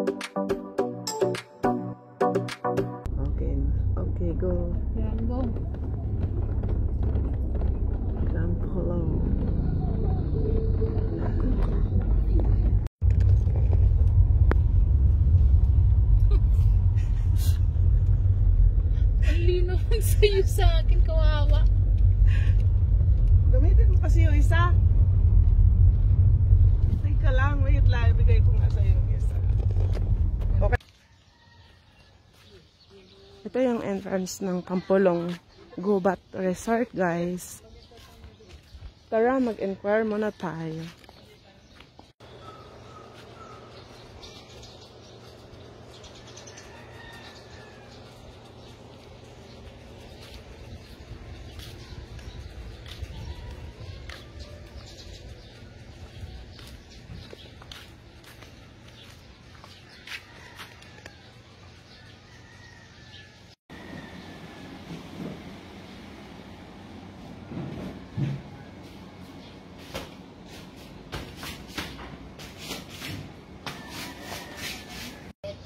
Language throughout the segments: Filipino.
Okay. Okay, go. Yan, go. Hello. Ang lino sa'yo sa akin, kawawa. Gamitin mo kasi yung isa. Teka lang, wait lang. Ibigay ko nga sa'yo yung isa. Okay. Ito yung entrance ng Kampolong Gubat Resort, guys. Tara, mag-inquire muna tayo.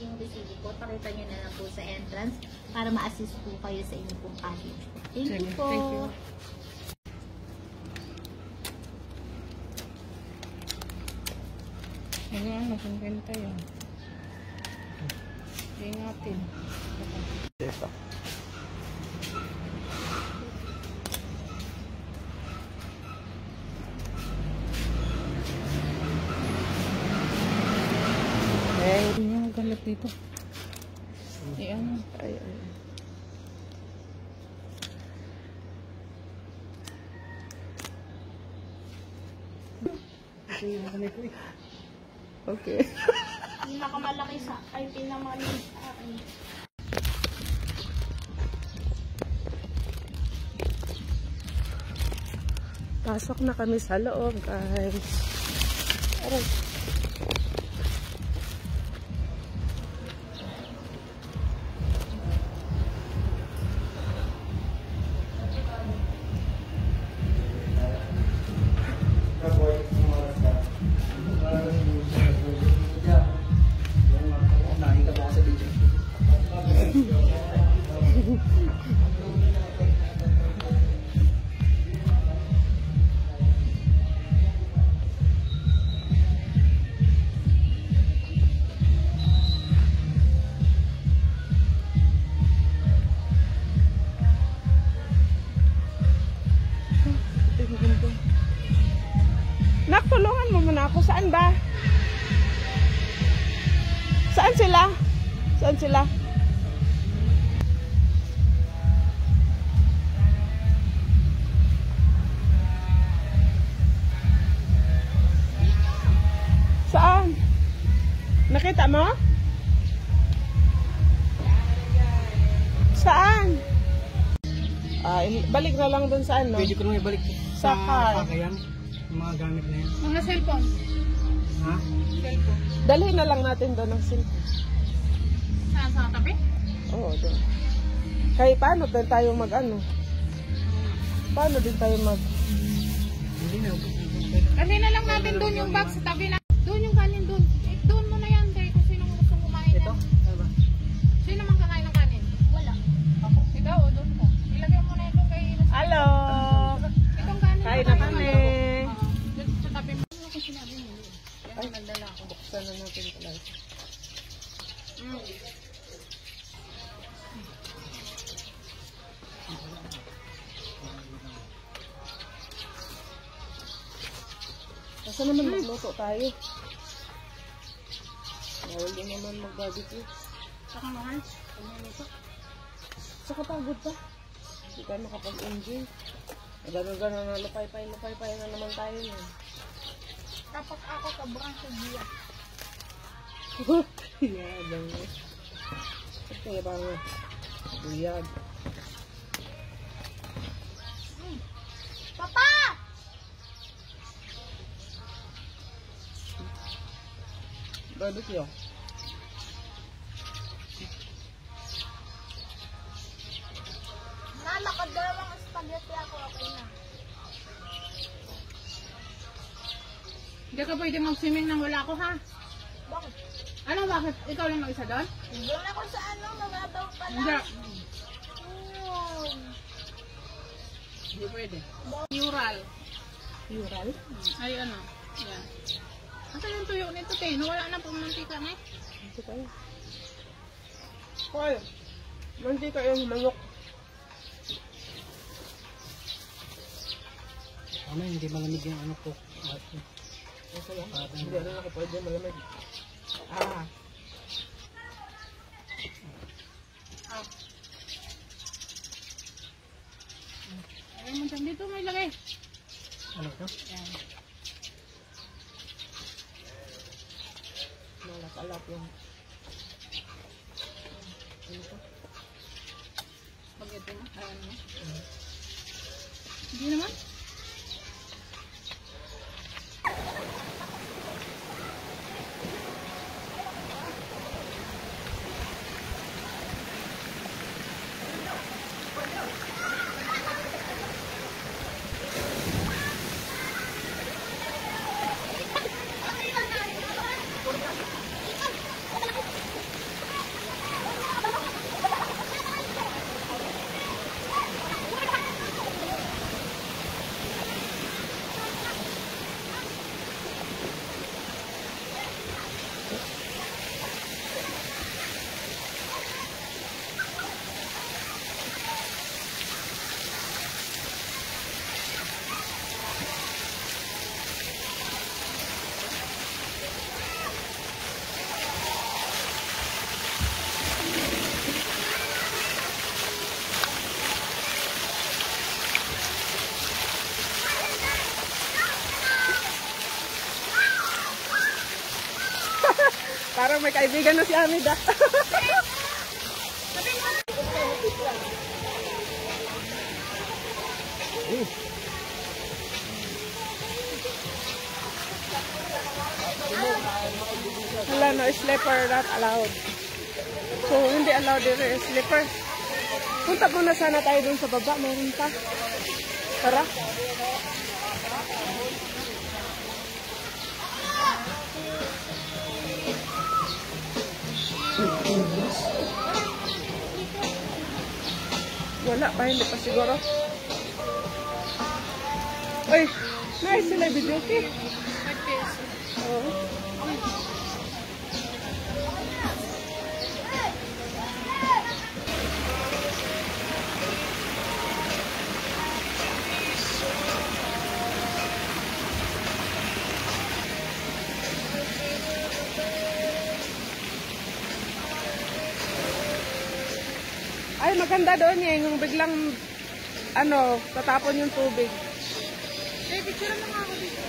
Yung receipt po, pakita nyo na lang po sa entrance para ma-assist po kayo sa inyong pong package. Thank you po. Thank you. Ano, kumpenta yan. Ingatin. Ito. Hindi nga galit dito. Ano? Ay. Okay. Pinakamalaki sa, ay pinakamalaki sa akin. Pasok na kami sa loob, guys. Aray. Nak, tulungan mo muna ako. Saan ba? Saan sila? Saan sila? Saan? Nakita mo? Saan? Balik na lang dun sa ano? Pwede ko nung ibalik Sa car. pakaian, yung mga gamit na yan. Mga cellphone. Ha? Cellphone. Dalhin na lang natin doon ng cellphone. Saan? Sa tabi? Oo, doon. Kaya paano din tayo mag-ano? Paano din tayo mag... Hindi na. Kasi na lang natin doon yung box sa tabi na. Doon yung kanin doon. Eh, doon mo na yan, Day. Kung sino gusto kumain Ito? yan. Ano ba? Sino mang kakain ng kanin? Wala. Ako. Ikaw o doon ko. Ilagay mo na ito kay... Hello! Itong kanin. Kain na kami. Doon sa tabi mo. Ano kasi sinabi mo? Yan, nagdala ako. Buksan na natin pala. Kasi naman magluto tayo. Bawal din naman mag-barbecue. Saka mahal. Saka pagod pa. Hindi tayo makapag-enjoy. Gano'n-gano'n na lupay-pay na naman tayo yun. Tapos ako kabuang sa giya. Yabang mo. Ito yabang mo. Buyag. Papa! Barbecue. Nakadalawang spaghetti ako, okay na. Hindi ka pwede mag-swimming nang wala ko, ha? Ano, bakit? Ikaw lang mag-isa doon? Doon ako sa ano, mababaw pala. Hindi. Hindi pwede. Mural. Mural? Ay, ano? Yan. Asan yung tuyo nito, te? Wala na pong mantika na eh. Mantika yun. Hoy, mantika yung manok. Ano, hindi malamig yung ano ko. Ito lang. Hindi ano na pwede malamig. Ah. Ay, mo dyan dito, may lagay. Ano to? Yan. Malat-alat yung... Ano to? Spaghetti mo? Ayan mo? Hindi naman. Parang may kaibigan na si Amida. Wala, no, slipper not allowed. So, hindi allowed dito yung slipper. Punta muna sana tayo dun sa baba. Meron pa. Tara. Wala pa, hindi pa siguro. Uy, nice sila video kay. Oo. Ay, maganda doon yung biglang, ano, tatapon yung tubig. Eh, picture mo nga ako dito.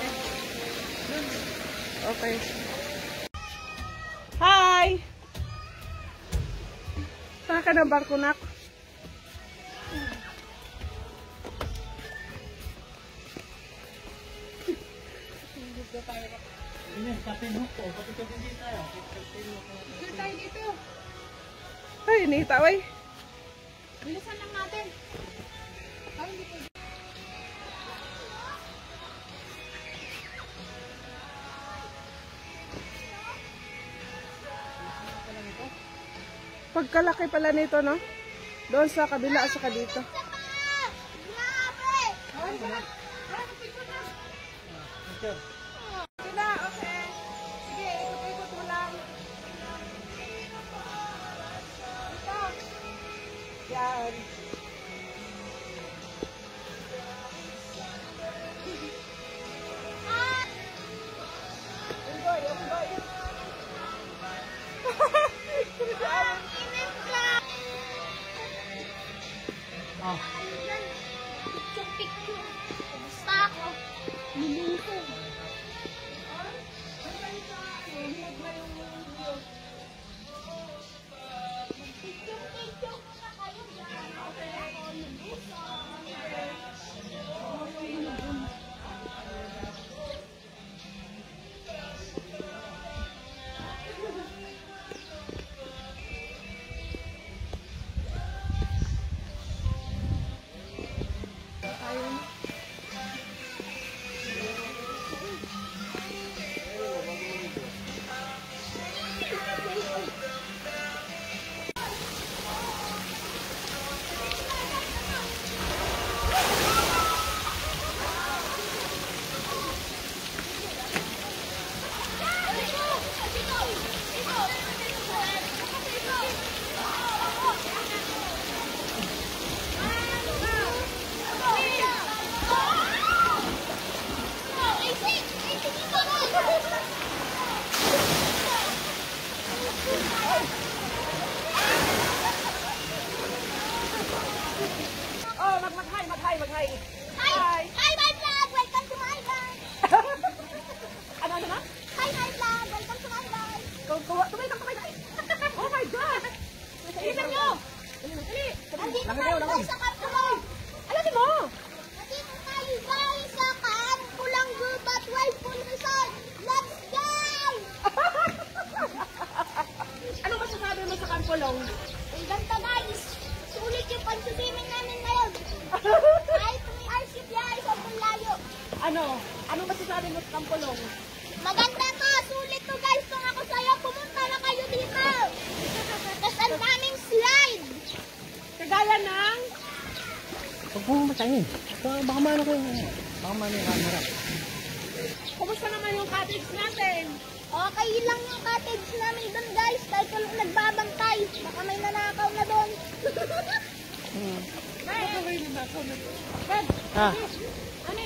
Okay. Hi! Saan ka ng barko, nak? Ini, kapin hook ko. Kapin din tayo. Picture tayo dito. Ay, nita, way. Bilisan lang natin. Ay, hindi pwede. Pagkalaki pala nito, no? Doon sa kabila, sa dito. Sila, okay. Sige, ikot-ikot mo lang. Ito. Yan. Enjoy, enjoy. Ah, Picture. Basta ako. Lilingkod. Picture muna kayo. Oh, mag-hi. Hi, my vlog! Welcome to my vlog! Ano na? Hi, my vlog! Welcome to my vlog! Tumay. Oh my God! Tignan nyo! Dali. Nandito tayo guys sa Camp Kulong! Alam mo! Nandito tayo guys sa Camp Kulong Gubat Wild Pool Resort! Let's go! Ano masasabi mo sa Kampolong? Ang ganda guys! Sulit yung pag-swimming namin ngayon! Kahit 3 hours yung biyahe, sobrang layo! Ano masasabi mo sa Kampolong? Maganda to! Sulit to guys! Kung ako sa'yo, pumunta na kayo dito! Tapos ang daming slide! Kagaya ng... Huwag mo matayin. Baka maano ko yung... Baka maano yung camera. Kumusta naman yung cottage natin? Okay lang yung cottage namin doon guys, dahil walang nagbabantay. Baka may nanakaw na doon. Baka may nanakaw na doon. Dad, Ah, ano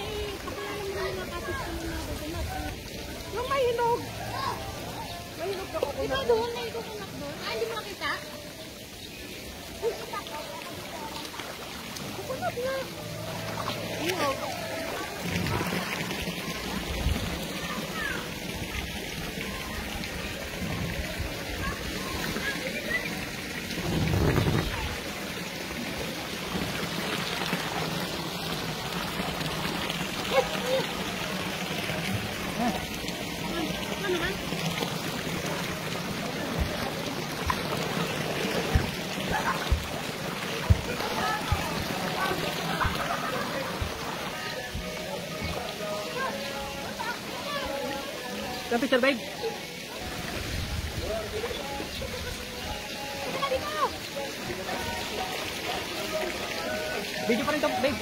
pakilala mo yung mga cottage namin na coconut? Yung mahinog. Mahinog na coconut. Ito doon, may kukunak doon. Ah, hindi mo makita? Coconut na. Hinog. yung picture babe. Video pa rin ito, babe.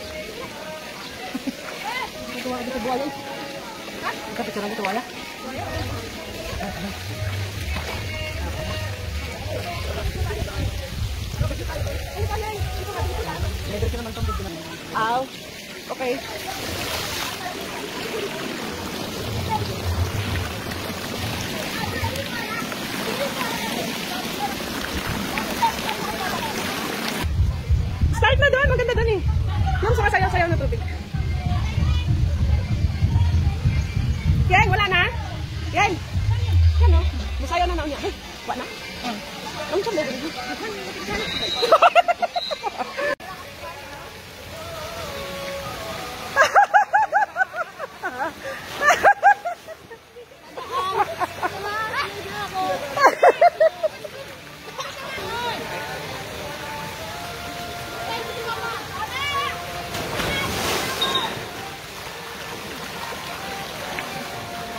Ito ka dito buwaya. Ito picture dito buwaya. Ow. Okay. Start na doon. Maganda doon eh. Yung sumasayaw-sayaw na tubig. Yang, wala na? Yang. Yan o. Masayaw na niya. Ay, wala na? Ang sabi.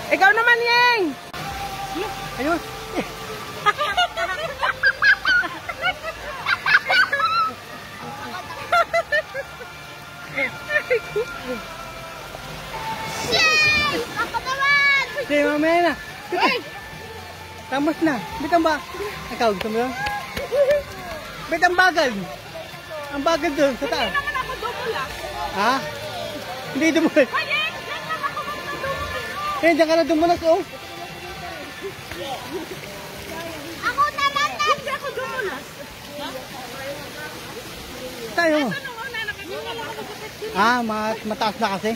Ikaw naman, Yang! Ayun. Yay! Ako naman! Sige, mamaya na. Tamos na. Bitan ba? Ikaw, gusto mo yun? Bit ang bagal. Ang bagal doon sa taas. Hindi naman ako dumulas. Ha? Hindi dumulas. Ay, Yang! Yan naman ako magdumulas. Eh, diyan ka na dumulas, oh. Ako naman! Hindi ako dumulas. Tayo. Ano una nakakita ba? Ah, mataas na kasi.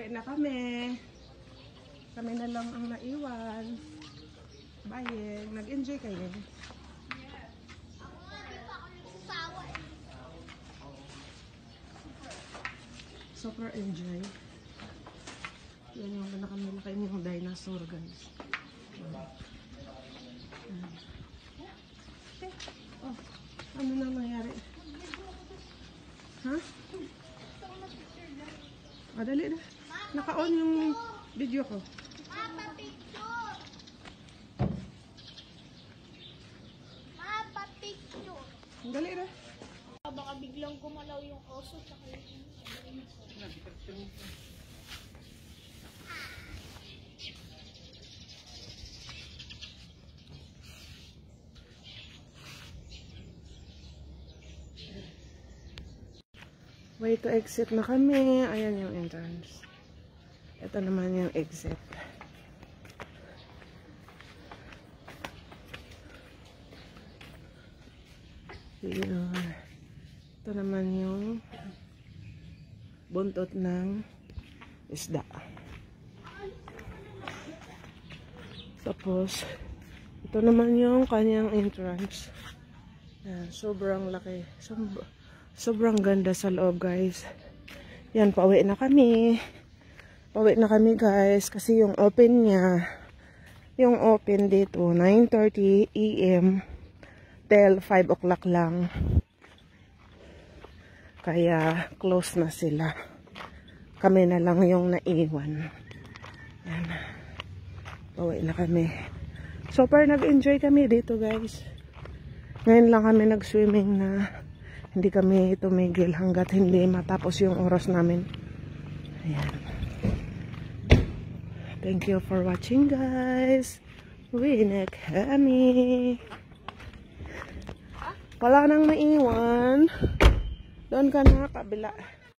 Pauwi na kami. Kami na lang ang naiwan. Bye. Nag-enjoy kayo. Super enjoy. Yan yung pinakamilaki yung dinosaur, guys. Oh, ano na nangyari? Ha? Dali na. Naka-on yung video ko. Papa, picture! Papa, picture! Dali na. Baka biglang gumalaw yung oso tsaka yung... Way to exit na kami. Ayan yung entrance. Ito naman yung exit. Here. Ito naman yung buntot ng isda. Tapos, ito naman yung kanyang entrance. Yan, sobrang laki. Sobrang ganda sa loob, guys. Yan, pauwi na kami. Pauwi na kami, guys. Kasi yung open niya, yung open dito, 9:30 AM till 5 o'clock lang. Kaya, close na sila. Kami na lang yung naiwan. Yan. Pauwi na kami. Super nag-enjoy kami dito, guys. Ngayon lang kami nag-swimming na hindi kami tumigil hanggat hindi matapos yung oras namin. Ayan. Thank you for watching, guys. Uwi na kami. Wala nang naiwan. Doon ka na kabila.